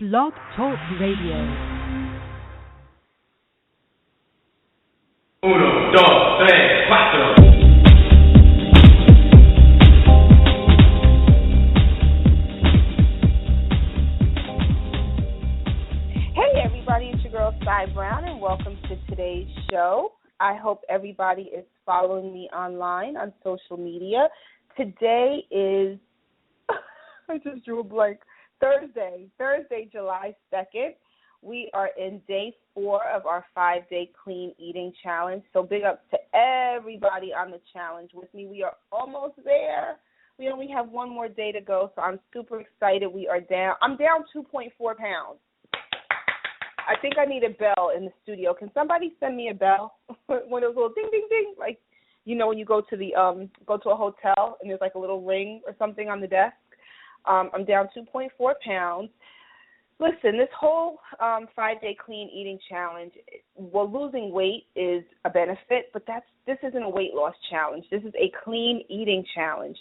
Blog Talk Radio. Uno, dos, tres, cuatro. Hey everybody, it's your girl Cy Brown and welcome to today's show. I hope everybody is following me online on social media. Today is, I just drew a blank, Thursday, July 2nd. We are in day 4 of our 5-day clean eating challenge. So big ups to everybody on the challenge with me. We are almost there. We only have one more day to go, so I'm super excited. I'm down 2.4 pounds. I think I need a bell in the studio. Can somebody send me a bell? One of those little ding, ding, ding, like, you know, when you go to a hotel and there's like a little ring or something on the desk. I'm down 2.4 pounds. Listen, this whole 5-day clean eating challenge, well, losing weight is a benefit, but this isn't a weight loss challenge. This is a clean eating challenge,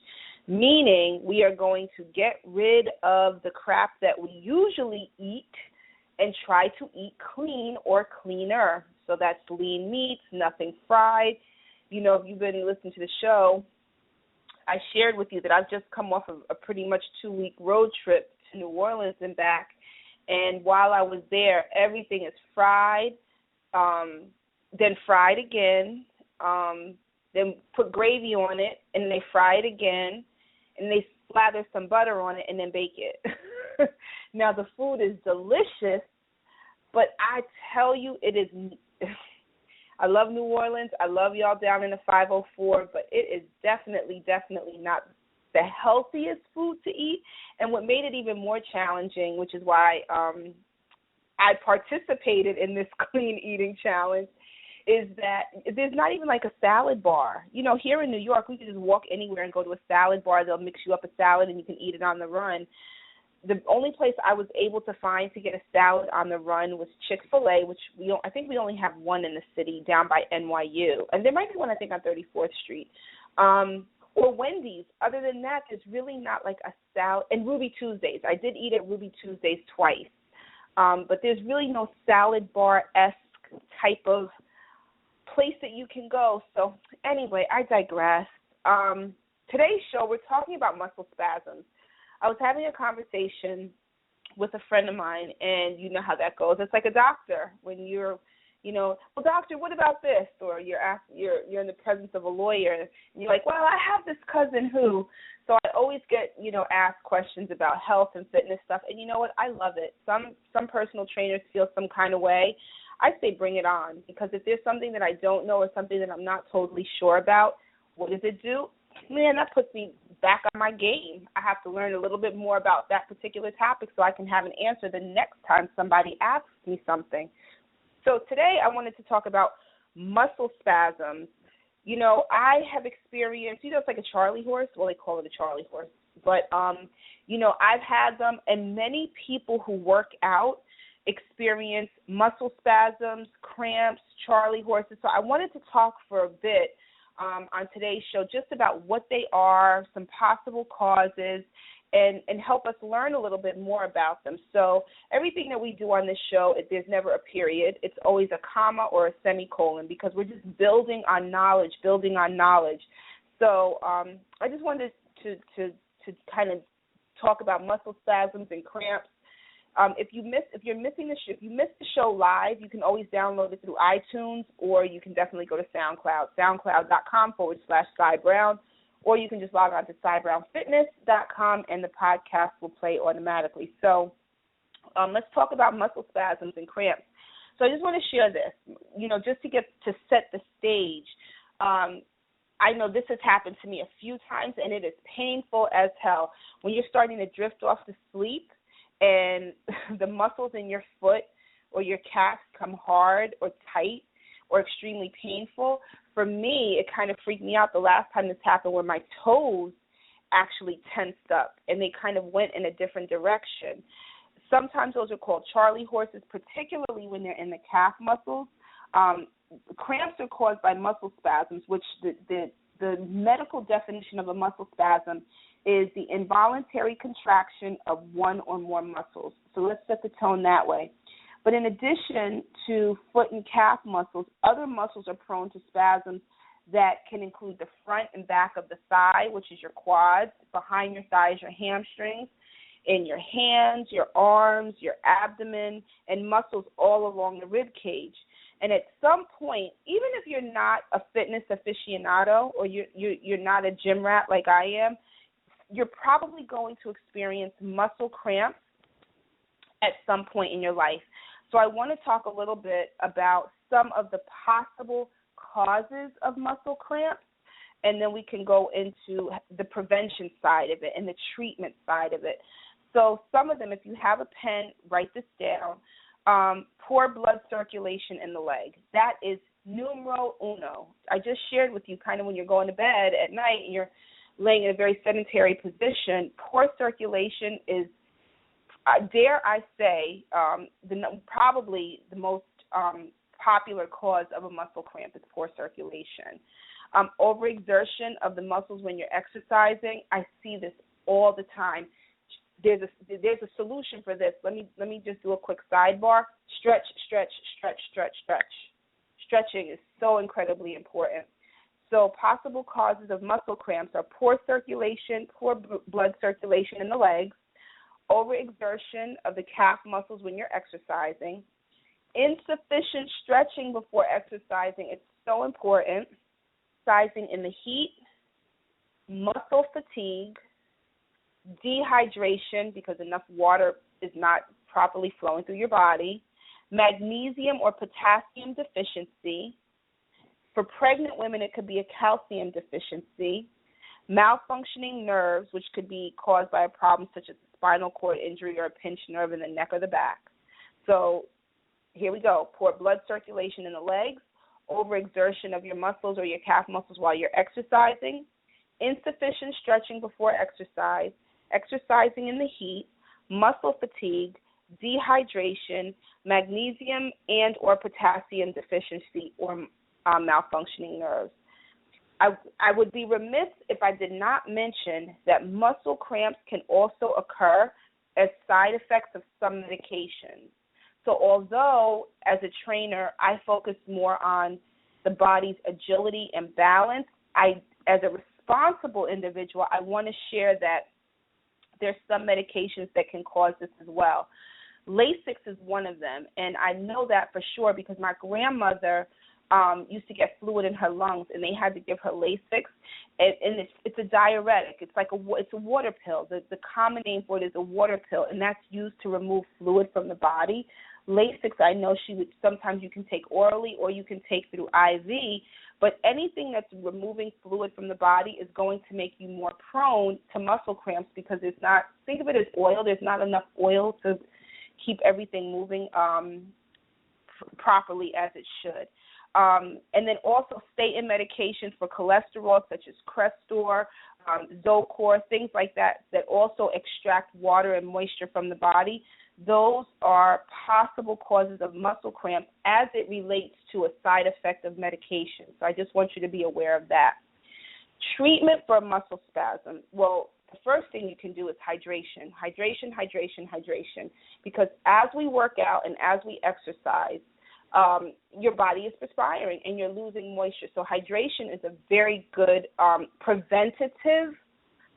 meaning we are going to get rid of the crap that we usually eat and try to eat clean or cleaner. So that's lean meats, nothing fried. You know, if you've been listening to the show, I shared with you that I've just come off of a pretty much 2-week road trip to New Orleans and back. And while I was there, everything is fried, then fried again, then put gravy on it, and they fry it again, and they slather some butter on it, and then bake it. Now, the food is delicious, but I tell you, it is I love New Orleans. I love y'all down in the 504, but it is definitely not the healthiest food to eat. And what made it even more challenging, which is why I participated in this clean eating challenge, is that there's not even like a salad bar. You know, here in New York, we can just walk anywhere and go to a salad bar. They'll mix you up a salad and you can eat it on the run. The only place I was able to find to get a salad on the run was Chick-fil-A, which I think we only have one in the city down by NYU. And there might be one, I think, on 34th Street. Or Wendy's. Other than that, there's really not like a salad. And Ruby Tuesdays. I did eat at Ruby Tuesdays twice. But there's really no salad bar-esque type of place that you can go. So anyway, I digress. Today's show, we're talking about muscle spasms. I was having a conversation with a friend of mine, and you know how that goes. It's like a doctor when you're, well, doctor, what about this? Or you're in the presence of a lawyer, and you're like, well, I have this cousin who. So I always get, asked questions about health and fitness stuff, and you know what? I love it. Some personal trainers feel some kind of way. I say bring it on, because if there's something that I don't know or something that I'm not totally sure about, what does it do? Man, that puts me back on my game. I have to learn a little bit more about that particular topic so I can have an answer the next time somebody asks me something. So today I wanted to talk about muscle spasms. I have experienced, it's like a Charlie horse. Well, they call it a Charlie horse. But, I've had them, and many people who work out experience muscle spasms, cramps, Charlie horses. So I wanted to talk for a bit on today's show just about what they are, some possible causes, and help us learn a little bit more about them. So everything that we do on this show, there's never a period. It's always a comma or a semicolon, because we're just building on knowledge. So I just wanted to kind of talk about muscle spasms and cramps. If you missed the show live, you can always download it through iTunes, or you can definitely go to SoundCloud, soundcloud.com/Cy Brown, or you can just log on to cybrownfitness.com, and the podcast will play automatically. So let's talk about muscle spasms and cramps. So I just want to share this, just to set the stage. I know this has happened to me a few times, and it is painful as hell when you're starting to drift off to sleep and the muscles in your foot or your calf come hard or tight or extremely painful. For me, it kind of freaked me out the last time this happened, where my toes actually tensed up and they kind of went in a different direction. Sometimes those are called Charlie horses, particularly when they're in the calf muscles. Cramps are caused by muscle spasms, which the medical definition of a muscle spasm is the involuntary contraction of one or more muscles. So let's set the tone that way. But in addition to foot and calf muscles, other muscles are prone to spasms that can include the front and back of the thigh, which is your quads, behind your thighs, your hamstrings, in your hands, your arms, your abdomen, and muscles all along the rib cage. And at some point, even if you're not a fitness aficionado or you're not a gym rat like I am, you're probably going to experience muscle cramps at some point in your life. So I want to talk a little bit about some of the possible causes of muscle cramps, and then we can go into the prevention side of it and the treatment side of it. So some of them, if you have a pen, write this down. Poor blood circulation in the leg. That is numero uno. I just shared with you kind of when you're going to bed at night and you're laying in a very sedentary position, poor circulation is, dare I say, probably the most popular cause of a muscle cramp is poor circulation. Overexertion of the muscles when you're exercising. I see this all the time. There's a solution for this. Let me just do a quick sidebar. Stretch, stretch, stretch, stretch, stretch. Stretching is so incredibly important. So possible causes of muscle cramps are poor circulation, poor blood circulation in the legs, overexertion of the calf muscles when you're exercising, insufficient stretching before exercising. It's so important. Exercising in the heat, muscle fatigue, dehydration because enough water is not properly flowing through your body, magnesium or potassium deficiency. For pregnant women, it could be a calcium deficiency, malfunctioning nerves, which could be caused by a problem such as a spinal cord injury or a pinched nerve in the neck or the back. So here we go. Poor blood circulation in the legs, overexertion of your muscles or your calf muscles while you're exercising, insufficient stretching before exercise, exercising in the heat, muscle fatigue, dehydration, magnesium and or potassium deficiency or malfunctioning nerves. I would be remiss if I did not mention that muscle cramps can also occur as side effects of some medications. So although as a trainer I focus more on the body's agility and balance, as a responsible individual, I want to share that there's some medications that can cause this as well. Lasix is one of them, and I know that for sure because my grandmother used to get fluid in her lungs, and they had to give her Lasix, and it's a diuretic. It's a water pill. The common name for it is a water pill, and that's used to remove fluid from the body. Lasix, I know sometimes you can take orally or you can take through IV, but anything that's removing fluid from the body is going to make you more prone to muscle cramps because think of it as oil. There's not enough oil to keep everything moving properly as it should. And then also stay in medications for cholesterol such as Crestor, Zocor, things like that also extract water and moisture from the body. Those are possible causes of muscle cramp as it relates to a side effect of medication. So I just want you to be aware of that. Treatment for muscle spasm. Well, the first thing you can do is hydration. Hydration, hydration, hydration. Because as we work out and as we exercise, your body is perspiring and you're losing moisture. So hydration is a very good preventative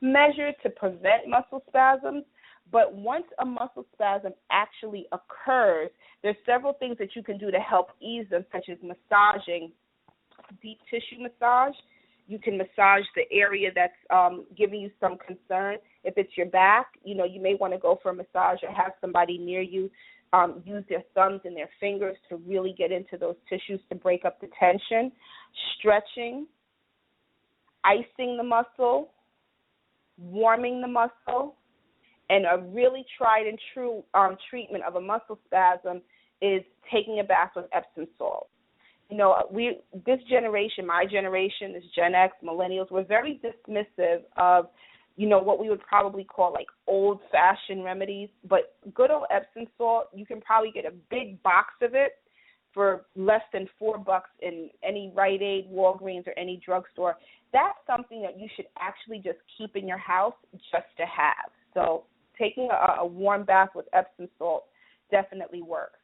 measure to prevent muscle spasms. But once a muscle spasm actually occurs, there's several things that you can do to help ease them, such as massaging, deep tissue massage. You can massage the area that's giving you some concern. If it's your back, you may want to go for a massage or have somebody near you use their thumbs and their fingers to really get into those tissues to break up the tension. Stretching, icing the muscle, warming the muscle. And a really tried and true treatment of a muscle spasm is taking a bath with Epsom salt. This generation, my generation, this Gen X, millennials, we're very dismissive of, what we would probably call like old-fashioned remedies. But good old Epsom salt, you can probably get a big box of it for less than $4 in any Rite Aid, Walgreens, or any drugstore, that's something that you should actually just keep in your house just to have. So taking a warm bath with Epsom salt definitely works.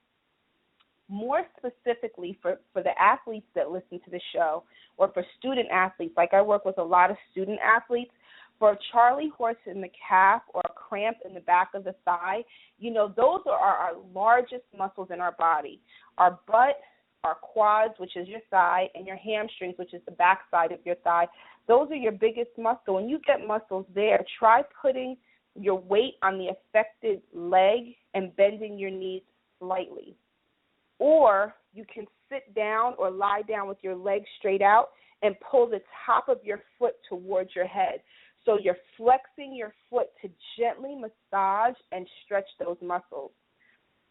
More specifically for the athletes that listen to the show, or for student athletes, like I work with a lot of student athletes, for a Charlie horse in the calf or a cramp in the back of the thigh, those are our largest muscles in our body. Our butt, our quads, which is your thigh, and your hamstrings, which is the back side of your thigh. Those are your biggest muscle. When you get muscles there, try putting your weight on the affected leg and bending your knees slightly. Or you can sit down or lie down with your legs straight out and pull the top of your foot towards your head. So you're flexing your foot to gently massage and stretch those muscles.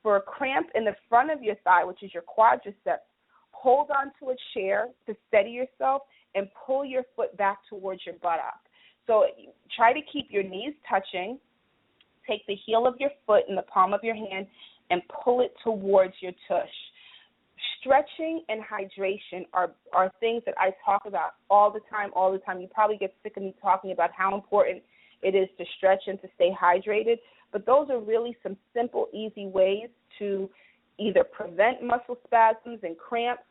For a cramp in the front of your thigh, which is your quadriceps, hold onto a chair to steady yourself and pull your foot back towards your buttock. So try to keep your knees touching. Take the heel of your foot in the palm of your hand and pull it towards your tush. Stretching and hydration are things that I talk about all the time. You probably get sick of me talking about how important it is to stretch and to stay hydrated, but those are really some simple, easy ways to either prevent muscle spasms and cramps,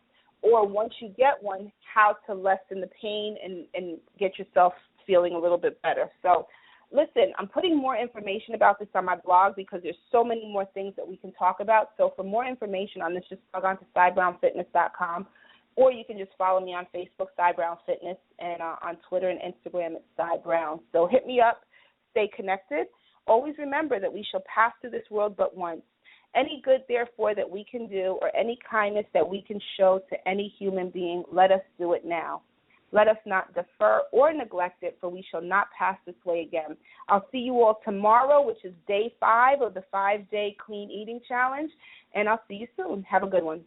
or once you get one, how to lessen the pain and get yourself feeling a little bit better. So listen, I'm putting more information about this on my blog because there's so many more things that we can talk about. So for more information on this, just log on to CyBrownFitness.com, or you can just follow me on Facebook, Cy Brown Fitness, and on Twitter and Instagram, it's Cy Brown. So hit me up, stay connected. Always remember that we shall pass through this world but once. Any good, therefore, that we can do, or any kindness that we can show to any human being, let us do it now. Let us not defer or neglect it, for we shall not pass this way again. I'll see you all tomorrow, which is day 5 of the 5-day clean eating challenge, and I'll see you soon. Have a good one.